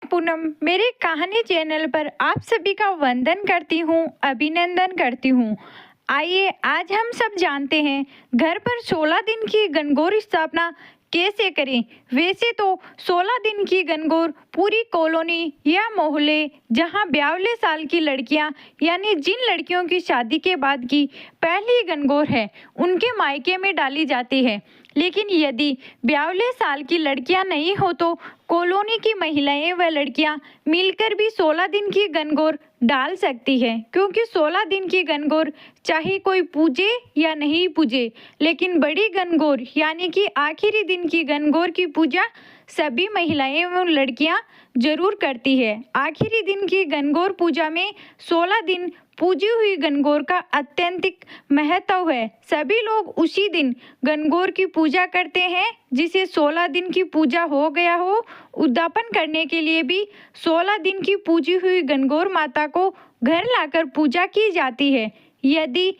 पूनम, मेरे कहानी चैनल पर आप सभी का वंदन करती हूँ, अभिनंदन करती हूँ। आइए आज हम सब जानते हैं घर पर 16 दिन की गणगौर स्थापना कैसे करें। वैसे तो 16 दिन की गणगौर पूरी कॉलोनी या मोहल्ले जहां 42 साल की लड़कियां यानी जिन लड़कियों की शादी के बाद की पहली गणगौर है उनके मायके में डाली जाती है। लेकिन यदि 42 साल की लड़कियां नहीं हो तो कॉलोनी की महिलाएं व लड़कियां मिलकर भी 16 दिन की गणगौर डाल सकती है, क्योंकि 16 दिन की गणगौर चाहे कोई पूजे या नहीं पूजे, लेकिन बड़ी गणगौर यानी कि आखिरी दिन की गणगौर की पूजा सभी महिलाएं एवं लड़कियां जरूर करती है। आखिरी दिन की गणगौर पूजा में 16 दिन पूजी हुई गणगौर का अत्यंतिक महत्व है। सभी लोग उसी दिन गणगौर की पूजा करते हैं। जिसे 16 दिन की पूजा हो गया हो, उद्यापन करने के लिए भी 16 दिन की पूजी हुई गणगौर माता को घर लाकर पूजा की जाती है। यदि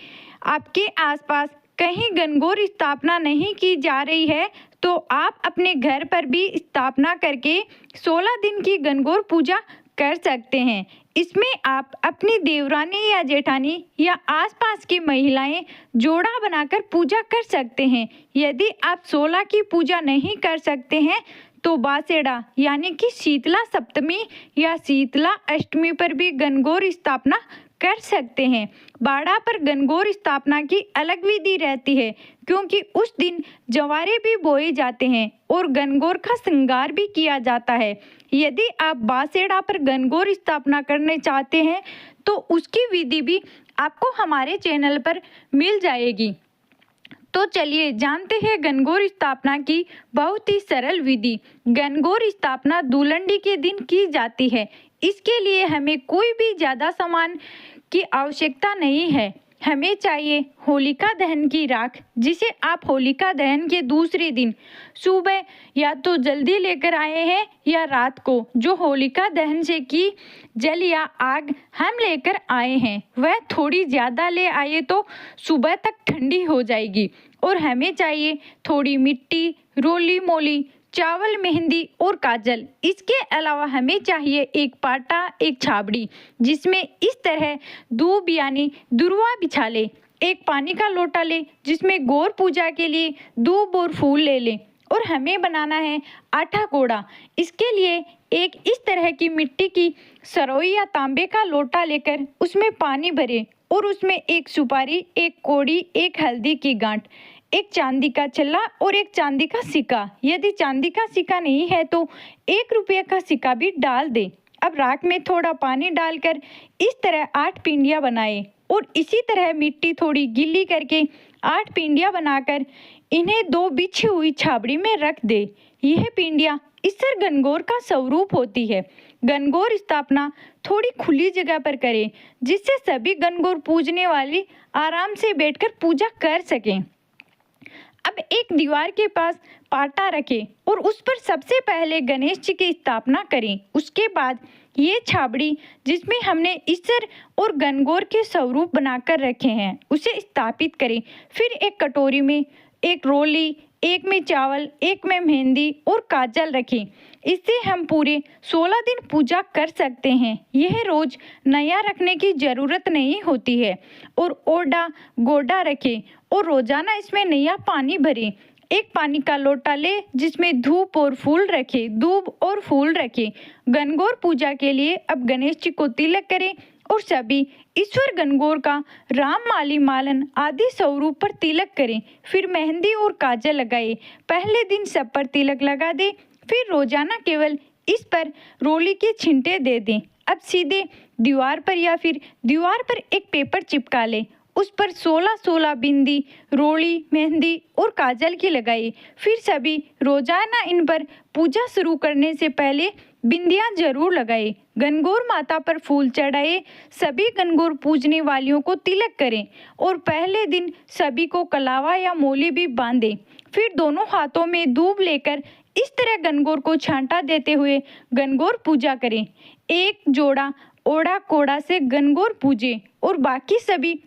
आपके आसपास कहीं गणगौर स्थापना नहीं की जा रही है तो आप अपने घर पर भी स्थापना करके 16 दिन की गणगौर पूजा कर सकते हैं। इसमें आप अपनी देवरानी या जेठानी या आसपास की महिलाएं जोड़ा बनाकर पूजा कर सकते हैं। यदि आप 16 की पूजा नहीं कर सकते हैं तो बासेड़ा यानी कि शीतला सप्तमी या शीतला अष्टमी पर भी गणगौर स्थापना कर सकते हैं। बाड़ा पर गणगौर स्थापना की अलग विधि रहती है, क्योंकि उस दिन जवारे भी बोए जाते हैं और गणगौर का श्रृंगार भी किया जाता है। यदि आप बासेड़ा पर गणगौर स्थापना करने चाहते हैं तो उसकी विधि भी आपको हमारे चैनल पर मिल जाएगी। तो चलिए जानते हैं गणगौर स्थापना की बहुत ही सरल विधि। गणगौर स्थापना धूलंडी के दिन की जाती है। इसके लिए हमें कोई भी ज़्यादा सामान की आवश्यकता नहीं है। हमें चाहिए होलिका दहन की राख, जिसे आप होलिका दहन के दूसरे दिन सुबह या तो जल्दी लेकर आए हैं या रात को जो होलिका दहन से की जल या आग हम लेकर आए हैं वह थोड़ी ज़्यादा ले आए तो सुबह तक ठंडी हो जाएगी। और हमें चाहिए थोड़ी मिट्टी, रोली मोली, चावल, मेहंदी और काजल। इसके अलावा हमें चाहिए एक पाटा, एक छाबड़ी जिसमें इस तरह दूब यानी दुर्वा बिछा ले। एक पानी का लोटा ले जिसमें गौर पूजा के लिए दूब और फूल ले लें। और हमें बनाना है आटा कोड़ा। इसके लिए एक इस तरह की मिट्टी की सरोई या तांबे का लोटा लेकर उसमें पानी भरें और उसमें एक सुपारी, एक कोड़ी, एक हल्दी की गांठ, एक चांदी का छल्ला और एक चांदी का सिक्का। यदि चांदी का सिक्का नहीं है तो 1 रुपये का सिक्का भी डाल दें। अब राख में थोड़ा पानी डालकर इस तरह 8 पिंडियाँ बनाएं और इसी तरह मिट्टी थोड़ी गीली करके 8 पिंडियाँ बनाकर इन्हें 2 बिछी हुई छाबड़ी में रख दे। यह पिंडियाँ ईसर गणगौर का स्वरूप होती है। गणगौर स्थापना थोड़ी खुली जगह पर करें जिससे सभी गणगौर पूजने वाली आराम से बैठकर पूजा कर सकें। अब एक दीवार के पास पाटा रखें और उस पर सबसे पहले गणेश जी की स्थापना करें। उसके बाद ये छाबड़ी जिसमें हमने ईसर और गणगौर के स्वरूप बनाकर रखे हैं उसे स्थापित करें। फिर एक कटोरी में एक रोली, एक में चावल, एक में मेहंदी और काजल रखें। इससे हम पूरे 16 दिन पूजा कर सकते हैं। यह रोज नया रखने की ज़रूरत नहीं होती है। और ओडा गोडा रखें और रोजाना इसमें नया पानी भरें। एक पानी का लोटा ले जिसमें धूप और फूल रखें, दूब और फूल रखें। गणगौर पूजा के लिए अब गणेश जी को तिलक करें और सभी ईश्वर गणगौर का राम माली मालन आदि स्वरूप पर तिलक करें। फिर मेहंदी और काजल लगाए। पहले दिन सब पर तिलक लगा दे, फिर रोजाना केवल इस पर रोली के छिंटे दे दें। अब सीधे दीवार पर या फिर दीवार पर एक पेपर चिपका लें। उस पर 16-16 बिंदी रोली, मेहंदी और काजल की लगाई। फिर सभी रोजाना इन पर पूजा शुरू करने से पहले बिंदियां जरूर लगाए। गणगौर माता पर फूल चढ़ाए। सभी गणगौर पूजने वालियों को तिलक करें और पहले दिन सभी को कलावा या मोली भी बांधें। फिर दोनों हाथों में दूब लेकर इस तरह गणगौर को छांटा देते हुए गणगौर पूजा करें। एक जोड़ा ओड़ा कोड़ा से गणगौर पूजे और बाकी सभी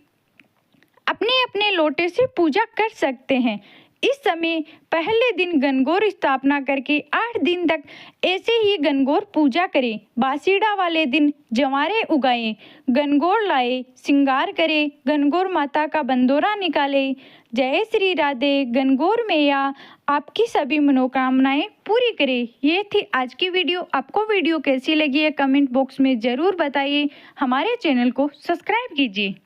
अपने अपने लोटे से पूजा कर सकते हैं। इस समय पहले दिन गणगौर स्थापना करके 8 दिन तक ऐसे ही गणगौर पूजा करें। बासीड़ा वाले दिन जवारे उगाएं, गणगौर लाए, श्रृंगार करें, गणगौर माता का बंदोरा निकाले। जय श्री राधे। गणगौर मैया आपकी सभी मनोकामनाएं पूरी करे। ये थी आज की वीडियो। आपको वीडियो कैसी लगी है कमेंट बॉक्स में ज़रूर बताइए। हमारे चैनल को सब्सक्राइब कीजिए।